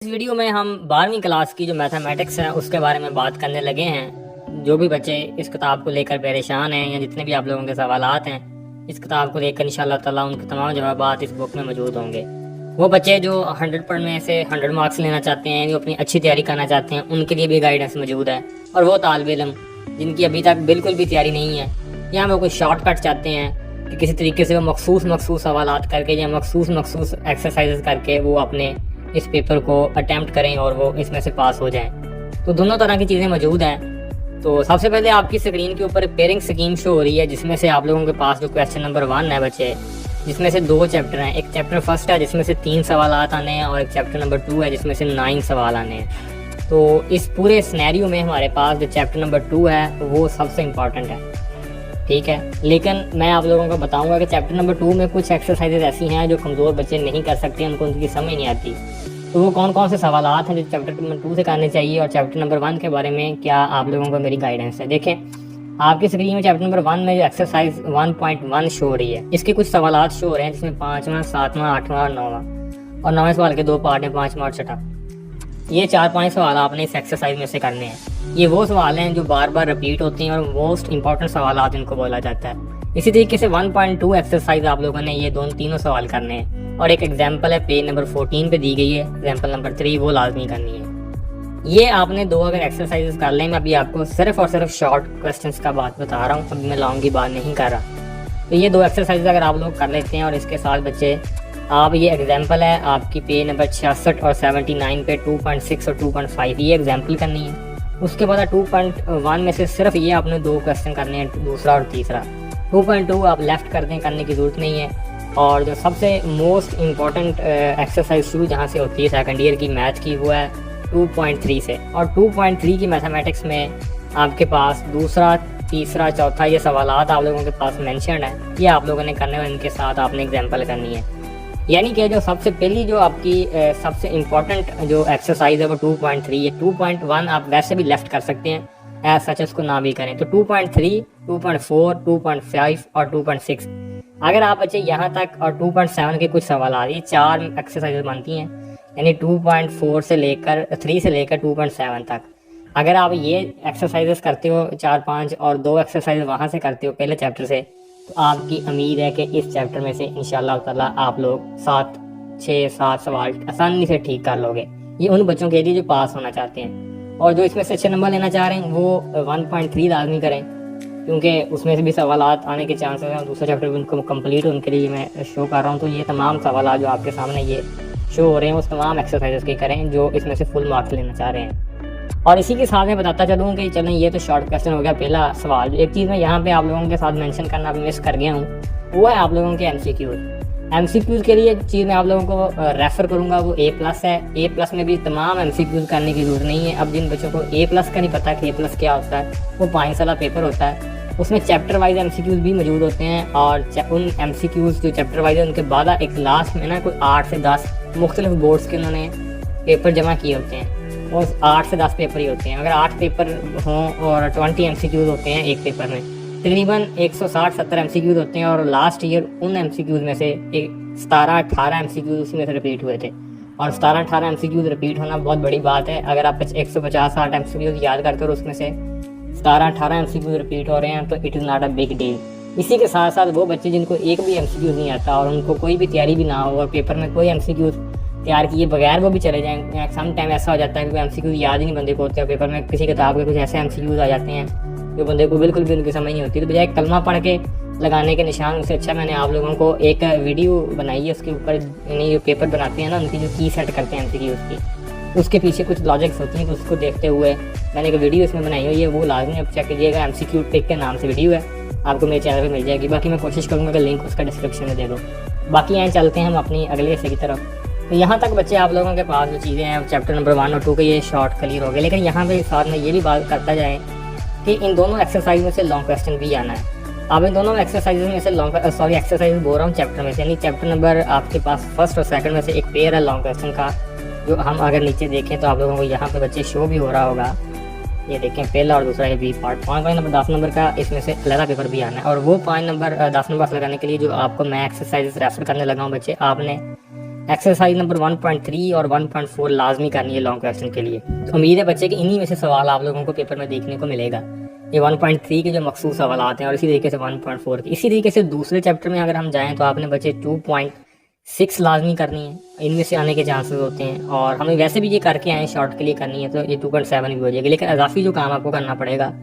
इस वीडियो में हम 12वीं क्लास की जो मैथमेटिक्स है उसके बारे में बात करने लगे हैं। जो भी बच्चे इस किताब को लेकर परेशान हैं या जितने भी आप लोगों के सवालात हैं इस किताब को लेकर इंशाल्लाह ताला उनके तमाम जवाबात इस बुक में मौजूद होंगे। वो बच्चे जो 100 पढ़ने से 100 मार्क्स लेना चाहते हैं, जो अपनी अच्छी तैयारी करना चाहते हैं, उनके लिए भी गाइडेंस मौजूद है। और वो तालिब इल्म जिनकी अभी तक बिल्कुल भी तैयारी नहीं है या वो कोई शॉर्टकट चाहते हैं कि किसी तरीके से वो मखसूस सवालात करके या मखसूस एक्सरसाइज करके वो अपने इस पेपर को अटैम्प्ट करें और वो इसमें से पास हो जाएं, तो दोनों तरह की चीज़ें मौजूद हैं। तो सबसे पहले आपकी स्क्रीन के ऊपर पेयरिंग स्कीम शो हो रही है, जिसमें से आप लोगों के पास जो क्वेश्चन नंबर 1 है बच्चे, जिसमें से 2 चैप्टर हैं। एक चैप्टर फर्स्ट है जिसमें से 3 सवाल आने हैं और एक चैप्टर नंबर 2 है जिसमें से 9 सवाल आने हैं। तो इस पूरे सिनेरियो में हमारे पास जो चैप्टर नंबर 2 है वो सबसे इम्पॉर्टेंट है, ठीक है। लेकिन मैं आप लोगों को बताऊंगा कि चैप्टर नंबर 2 में कुछ एक्सरसाइजेज ऐसी हैं जो कमज़ोर बच्चे नहीं कर सकते, उनको उनकी समझ नहीं आती। तो वो कौन कौन से सवालात हैं जो चैप्टर नंबर 2 से करने चाहिए और चैप्टर नंबर 1 के बारे में क्या आप लोगों को मेरी गाइडेंस है। देखें आपकी स्क्रीन में चैप्टर नंबर 1 में जो एक्सरसाइज 1.1 शो हो रही है, इसके कुछ सवालात शो हो रहे हैं जिसमें 5वां, 7वां, 8वां और 9वां, और 9वें सवाल के 2 पार्ट हैं, 5वां और 6वां। ये 4-5 सवाल आपने इस एक्सरसाइज में से करने हैं। ये वो सवाल हैं जो बार बार रिपीट होते हैं और मोस्ट इंपॉर्टेंट सवाल इनको बोला जाता है। इसी तरीके से 1.2 एक्सरसाइज आप लोगों ने ये तीनों सवाल करने हैं और एक एग्जाम्पल है पेज नंबर 14 पे दी गई है, एग्जाम्पल नंबर 3, वो लाजमी करनी है। ये आपने 2 अगर एक्सरसाइजेस कर लें, मैं अभी आपको सिर्फ और सिर्फ शॉर्ट क्वेश्चंस का बात बता रहा हूँ, अभी मैं लॉन्ग की बात नहीं कर रहा। तो ये 2 एक्सरसाइज अगर आप लोग कर लेते हैं और इसके साथ बच्चे आप, ये एग्जाम्पल है आपकी पेज नंबर 66 और 79 पे 2.6 और 2.5 ये एग्जाम्पल करनी है। उसके बाद 2.1 में से सिर्फ ये आपने 2 क्वेश्चन करने हैं, दूसरा और तीसरा। 2.2 आप लेफ्ट कर दें, करने की ज़रूरत नहीं है। और जो सबसे मोस्ट इम्पॉर्टेंट एक्सरसाइज शुरू जहाँ से होती है सेकंड ईयर की मैथ की, वो है 2.3 से। और 2.3 की मैथमेटिक्स में आपके पास दूसरा, तीसरा, चौथा ये सवालात आप लोगों के पास मेंशन है, ये आप लोगों ने करने हैं, इनके साथ आपने एग्जाम्पल करनी है। यानी कि जो सबसे पहली जो आपकी सबसे इम्पॉर्टेंट जो एक्सरसाइज है वो 2.3 है। 2.1 आप वैसे भी लेफ्ट कर सकते हैं, एज सच उसको ना भी करें। तो 2.3, 2.4, 2.5 और 2.6 अगर आप बच्चे यहाँ तक, और 2.7 के कुछ सवाल आ रही है, 4 एक्सरसाइज बनती हैं, यानी 2.4 से लेकर 3 से लेकर 2.7 तक। अगर आप ये एक्सरसाइजेस करते हो 4-5 और 2 एक्सरसाइज वहाँ से करते हो पहले चैप्टर से, तो आपकी उम्मीद है कि इस चैप्टर में से इंशाल्लाह ताला आप लोग 6-7 सवाल आसानी से ठीक कर लोगे। ये उन बच्चों के लिए जो पास होना चाहते हैं, और जो इसमें से अच्छे नंबर लेना चाह रहे हैं वो 1.3 लाजमी करें, क्योंकि उसमें से भी सवालात आने के चांसेस हैं। दूसरा चैप्टर भी उनको कंप्लीट उनके लिए मैं शो कर रहा हूँ। तो ये तमाम सवालात जो आपके सामने ये शो हो रहे हैं उस तमाम एक्सरसाइजेस के करें जो इसमें से फुल मार्क्स लेना चाह रहे हैं। और इसी के साथ मैं बताता चलूँ कि चलें, ये तो शॉर्ट क्वेश्चन हो गया पहला सवाल। एक चीज़ मैं यहाँ पे आप लोगों के साथ मेंशन करना मिस कर गया हूँ, वो है आप लोगों के एमसीक्यूज के लिए चीज़ मैं आप लोगों को रेफ़र करूँगा, वो A+ है। A+ में भी तमाम एमसीक्यूज करने की जरूरत नहीं है। अब जिन बच्चों को A+ का नहीं पता कि A+ क्या होता है, वो 5 साल पेपर होता है, उसमें चैप्टर वाइज एमसीक्यूज भी मौजूद होते हैं। और उन एमसीक्यूज जो चैप्टर वाइज है उनके बाद एक लास्ट में ना कोई 8 से 10 मुख्तलिफ बोर्ड्स के उन्होंने पेपर जमा किए होते हैं, और 8 से 10 पेपर ही होते हैं। अगर 8 पेपर हों और 20 एमसीक्यूज होते हैं एक पेपर में, तकरीबन 160-70 एमसीक्यूज होते हैं। और लास्ट ईयर उन एमसीक्यूज में से 17-18 एमसीक्यूज उसमें से रिपीट हुए थे, और 17-18 एमसीक्यूज रिपीट होना बहुत बड़ी बात है। अगर आप 150-60 एमसीक्यूज याद करते हो और उसमें से 17-18 एमसीक्यूज रिपीट हो रहे हैं तो it is not a big deal. इसी के साथ साथ वो बच्चे जिनको एक भी एमसीक्यूज नहीं आता और उनको कोई भी तैयारी भी ना हो और पेपर में कोई एमसीक्यूज तैयार किए बगैर वो भी चले जाएँ, सम टाइम ऐसा हो जाता है कि एमसीक्यूज याद ही नहीं बंदे को होते हैं, पेपर में किसी किताब के कुछ ऐसे एमसीक्यूज आ जाते हैं जो बंदे को बिल्कुल भी उनकी समझ नहीं होती। तो बजाय कलमा पढ़ के लगाने के निशान, उससे अच्छा मैंने आप लोगों को एक वीडियो बनाई है, उसके ऊपर यानी जो पेपर बनाते हैं ना उनकी जो की सेट करते हैं एमसीक्यूज की, उसके पीछे कुछ लॉजिक्स होती हैं, तो उसको देखते हुए मैंने एक वीडियो इसमें बनाई हुई है, वो लाजमी आप चेक कीजिएगा। एमसीक्यू टिक के नाम से वीडियो है, आपको मेरे चैनल पे मिल जाएगी। बाकी मैं कोशिश करूँगा कि लिंक उसका डिस्क्रिप्शन में दे दूँ। बाकी यहाँ चलते हैं हम अपनी अगले हिस्से की तरफ। तो यहाँ तक बच्चे आप लोगों के पास जो चीज़ें हैं चैप्टर नंबर 1 और 2 के ये शॉर्ट क्लियर हो गए। लेकिन यहाँ पे साथ में ये भी बात करता जाए कि इन दोनों एक्सरसाइज में से लॉन्ग क्वेश्चन भी आना है। अब इन दोनों एक्सरसाइज में से एक्सरसाइज बोल रहा हूँ चैप्टर में से, यानी चैप्टर नंबर आपके पास फर्स्ट और सेकंड में से एक पेयर है लॉन्ग क्वेश्चन का, जो हम अगर नीचे देखें तो आप लोगों को यहाँ पे बच्चे शो भी हो रहा होगा। ये देखें पहला और दूसरा, ये बी पार्ट 5 नंबर 10 नंबर का, इसमें से अलग पेपर भी आना है। और वो 5 नंबर 10 नंबर लगाने के लिए जो आपको मैं एक्सरसाइज रेफर करने लगा हूँ बच्चे, आपने एक्सरसाइज नंबर 1.3 और 1.4 लाजमी करनी है लॉन्ग क्वेश्चन के लिए। तो उम्मीद है बच्चे कि इन्हीं में से सवाल आप लोगों को पेपर में देखने को मिलेगा। ये 1.3 के जो मखसूस सवाल आते हैं और इसी तरीके से 1.4 के। इसी तरीके से दूसरे चैप्टर में अगर हम जाएँ तो आपने बच्चे 2.6 लाजमी करनी है, इनमें से आने के चांसेस होते हैं। और हमें वैसे भी ये करके आए शॉर्ट के लिए करनी है तो ये 2.7 भी हो जाएगी, लेकिन अजाफी जो काम आपको करना पड़ेगा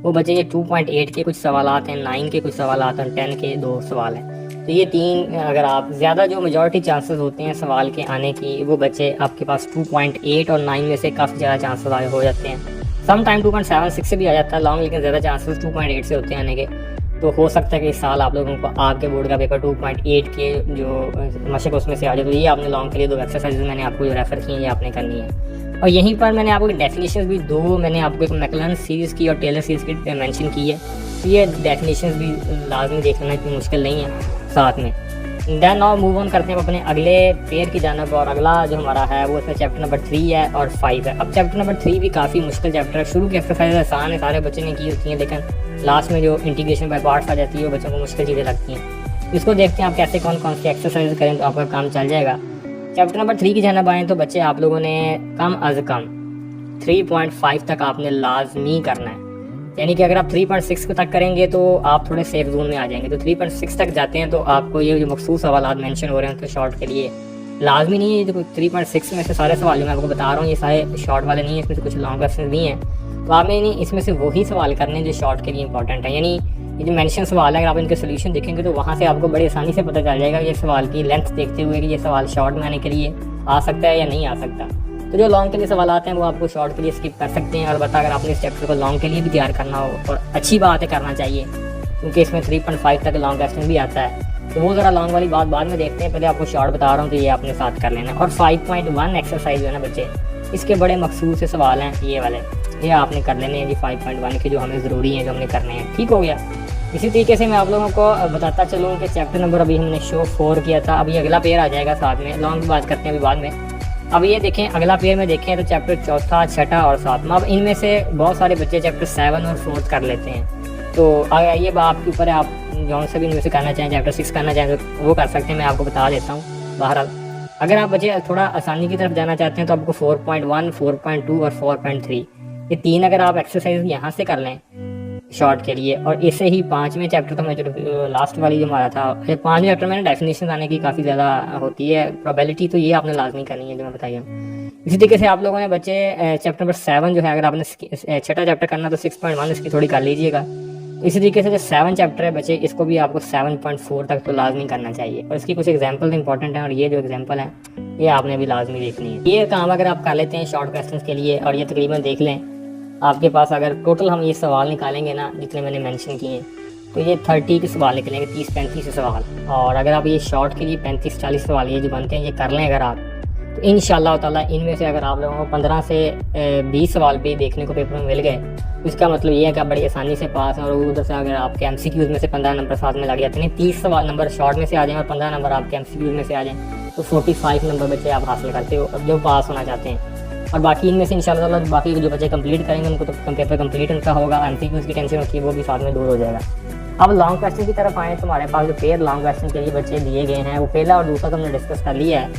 वो बच्चे ये 2.8 के कुछ सवाल आते हैं, 9 के कुछ सवाल आते हैं, 10 के 2 सवाल हैं। तो ये 3 अगर आप ज़्यादा जो मेजॉरिटी चांसेस होते हैं सवाल के आने की वो बच्चे आपके पास 2.8 और 9 में से काफ़ी ज़्यादा चांसेस आए हो जाते हैं। सम टाइम 2.76 से भी आ जाता है लॉन्ग, लेकिन ज़्यादा चांसेस 2.8 से होते हैं आने के। तो हो सकता है कि इस साल आप लोगों को आपके बोर्ड का पेपर 2.8 के जो मशक उसमें से आ जाए। तो ये आपने लॉन्ग के लिए 2 एक्सरसाइज मैंने आपको जो रेफ़र की हैं ये आपने करनी है। और यहीं पर मैंने आपको डेफिनेशन भी 2 मैंने आपको एक मैकलन सीरीज़ की और टेलर सीरीज़ की मेंशन की है। तो ये डेफिनेशन भी लाजमी देख लेना, इतनी मुश्किल नहीं है साथ में। देन नाउ मूव ऑन करते हैं अपने अगले पेयर की जानब। और अगला जो हमारा है वो इसमें चैप्टर नंबर 3 है और 5 है। अब चैप्टर नंबर 3 भी काफ़ी मुश्किल चैप्टर है। शुरू की एक्सरसाइज आसान है, सारे बच्चे ने की होती हैं, लेकिन लास्ट में जो इंटीग्रेशन बाय पार्ट्स आ जाती है वो बच्चों को मुश्किल चीज़ें लगती हैं। इसको देखते हैं आप कैसे कौन कौन सी एक्सरसाइज करें तो आपका काम चल जाएगा। चैप्टर नंबर 3 की जानब आएँ तो बच्चे आप लोगों ने कम अज़ कम 3.5 तक आपने लाजमी करना है। यानी कि अगर आप 3.6 तक करेंगे तो आप थोड़े सेफ जोन में आ जाएंगे। तो 3.6 तक जाते हैं तो आपको ये जो मखसूस सवाल मेंशन हो रहे हैं तो शॉर्ट के लिए लाजमी नहीं है। जो 3.6 में से सारे सवाल मैं आपको बता रहा हूँ ये सारे शॉर्ट वाले नहीं है, इसमें से कुछ लॉन्ग क्वेश्चन भी हैं। तो आपने नहीं इसमें से वही सवाल करने हैं जो शॉर्ट के लिए इंपॉर्टेंट है। यानी ये जो मेंशन सवाल है अगर आप इनके सोल्यूशन देखेंगे तो वहाँ से आपको बड़ी आसानी से पता चल जाएगा ये सवाल की लेंथ देखते हुए कि ये सवाल शॉर्ट में आने के लिए आ सकता है या नहीं आ सकता। तो जो लॉन्ग के लिए सवाल आते हैं वो आपको शॉर्ट के लिए स्किप कर सकते हैं। और बता अगर आपने इस चैप्टर को लॉन्ग के लिए भी तैयार करना हो और अच्छी बात है करना चाहिए, क्योंकि इसमें 3.5 तक लॉन्ग क्वेश्चन भी आता है। तो वो ज़रा लॉन्ग वाली बात बाद में देखते हैं, पहले आपको शॉर्ट बता रहा हूँ तो ये आपने साथ कर लेना। और 5.1 एक्सरसाइज जो है ना बच्चे, इसके बड़े मखसूस से सवाल हैं ये वाले, ये आपने कर लेने हैं जी 5.1 के जो हमें ज़रूरी हैं, जो हमने करने हैं। ठीक हो गया। इसी तरीके से मैं आप लोगों को बताता चलूँ कि चैप्टर नंबर अभी हमने शो 4 किया था, अभी अगला पेयर आ जाएगा साथ में। लॉन्ग की बात करते हैं अभी बाद में। अब ये देखें अगला पेयर में देखें तो चैप्टर 4, 6 और 7। अब इनमें से बहुत सारे बच्चे चैप्टर 7 और 4 कर लेते हैं। तो ये बात आपके ऊपर है, आप जौन से भी इनमें से करना चाहें, चैप्टर 6 करना चाहें तो वो कर सकते हैं, मैं आपको बता देता हूँ। बहरहाल अगर आप बच्चे थोड़ा आसानी की तरफ जाना चाहते हैं तो आपको 4.1, 4.2 और 4.3 ये 3 अगर आप एक्सरसाइज यहाँ से कर लें शॉर्ट के लिए। और इससे ही 5वें चैप्टर तो मैं जो लास्ट वाली जो हमारा था 5वें चैप्टर में डेफिनेशन आने की काफ़ी ज़्यादा होती है प्रोबेबिलिटी, तो ये आपने लाजमी करनी है जो मैं बताइए। इसी तरीके से आप लोगों ने बच्चे चैप्टर नंबर 7 जो है अगर आपने 6ठा चैप्टर करना तो 6.1 इसकी थोड़ी कर लीजिएगा। इसी तरीके से जो 7 चैप्टर है बच्चे इसको भी आपको 7.4 तक तो लाजमी करना चाहिए। और इसकी कुछ एग्जाम्पल इंपॉर्टेंट है और ये जो एग्जाम्पल है ये आपने भी लाजमी देखनी है। ये काम अगर आप कर लेते हैं शॉर्ट क्वेश्चन के लिए और ये तकरीबन देख लें आपके पास अगर टोटल हम ये सवाल निकालेंगे ना जितने मैंने मेंशन किए तो ये 30 के सवाल निकलेंगे, 30-35 सवाल। और अगर आप ये शॉर्ट के लिए 35-40 सवाल ये जो बनते हैं ये कर लें अगर आप, तो इंशाअल्लाह ताला इनमें से अगर आप लोगों को 15 से 20 सवाल भी देखने को पेपर में मिल गए तो इसका मतलब ये है कि आप बड़ी आसानी से पास हैं। और उधर से अगर आपके MCQs में से 15 नंबर साथ में लग जाते हैं, 30 सवाल नंबर शॉर्ट में से आ जाएँ और 15 नंबर आपके MCQs में से आ जाएँ तो 45 नंबर बच्चे आप हासिल करते हो जो पास होना चाहते हैं। और बाकी इनमें से इंशाल्लाह बाकी जो बच्चे कंप्लीट करेंगे उनको तो पेपर कंप्लीट उनका होगा, MCQs की टेंशन होती है वो भी साथ में दूर हो जाएगा। अब लॉन्ग क्वेश्चन की तरफ आए तो हमारे पास जो पेयर लॉन्ग क्वेश्चन के लिए बच्चे दिए गए हैं वो पहला और दूसरा तो हमने डिस्कस कर लिया है,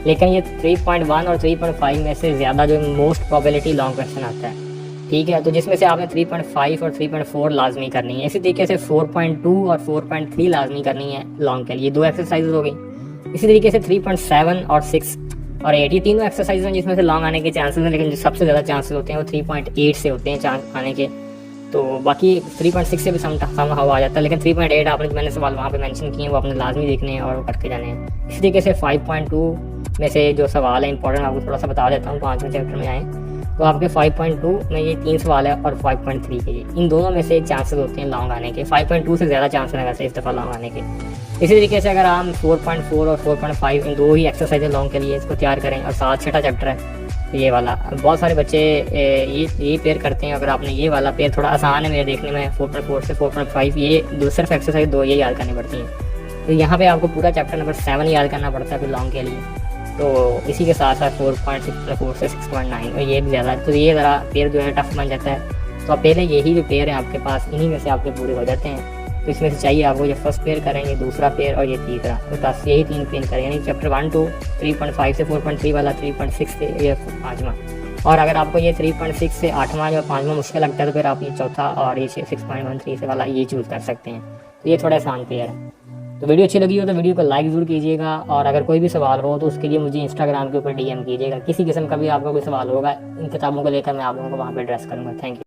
लेकिन ये 3.1 और 3.5 में से ज़्यादा जो मोस्ट प्रोबेबिलिटी लॉन्ग क्वेश्चन आता है। ठीक है, तो जिसमें से आपने 3.5 और 3.4 लाजमी करनी है। इसी तरीके से 4.2 और 4.3 लाजमी करनी है लॉन्ग के लिए, 2 एक्सरसाइज हो गई। इसी तरीके से 3.7 और 6 और 8 ये तीनों एक्सरसाइज हैं जिसमें से लॉन्ग आने के चांसेस हैं, लेकिन जो सबसे ज़्यादा चांसेस होते हैं वो 3.8 से होते हैं चांस आने के। तो बाकी 3.6 से भी सम हवा आ जाता है, लेकिन 3.8 आपने मैंने सवाल वहाँ पे मेंशन किए हैं वो आपने लाजमी देखने हैं और करके जाने हैं। इसी तरीके से 5.2 में से जो सवाल है इंपॉर्टेंट आपको थोड़ा सा बता देता हूँ। 5वें चैप्टर में आए तो आपके 5.2 में ये 3 सवाल है और 5.3 के ये इन दोनों में से चांसेस होते हैं लॉन्ग आने के। 5.2 से ज़्यादा चांसेस हैं वैसे इस दफ़ा लॉन्ग आने के। इसी तरीके से अगर हम 4.4 और 4.5 इन 2 ही एक्सरसाइज लॉन्ग के लिए इसको तैयार करें और 6ठा चैप्टर है तो ये वाला बहुत सारे बच्चे ये पेयर करते हैं। अगर आपने ये वाला पेयर थोड़ा आसान है मेरे देखने में 4.4 से 4.5 ये सिर्फ एक्सरसाइज 2 ये याद करनी पड़ती हैं। तो यहाँ पे आपको पूरा चैप्टर नंबर 7 याद करना पड़ता है फिर लॉन्ग के लिए। तो इसी के साथ साथ 4.6 से 6.9 और ये भी ज़्यादा, तो ये ज़रा पेयर जो है टफ बन जाता है। तो आप पहले यही जो पेयर है आपके पास इन्हीं में से आपके पूरे हो जाते हैं। तो इसमें से चाहिए आपको ये फर्स्ट पेयर करें, ये दूसरा पेयर और ये तीसरा, तो बस यही 3 पेयर करें, यानी चैप्टर 1 to 3.5 से 4.3 वाला, 3.6 से ये 5वां। और अगर आपको ये 3.6 से 8वां या 5वां मुश्किल लगता है तो फिर आप ये चौथा और ये 6.13 से वाला ये चूज़ कर सकते हैं। तो ये थोड़ा आसान पेयर है। तो वीडियो अच्छी लगी हो तो वीडियो को लाइक ज़रूर कीजिएगा, और अगर कोई भी सवाल हो तो उसके लिए मुझे इंस्टाग्राम के ऊपर DM कीजिएगा। किसी किस्म का भी आपका कोई सवाल होगा इन किताबों को लेकर, मैं आप लोगों को वहाँ पर एड्रेस करूँगा। Thank you.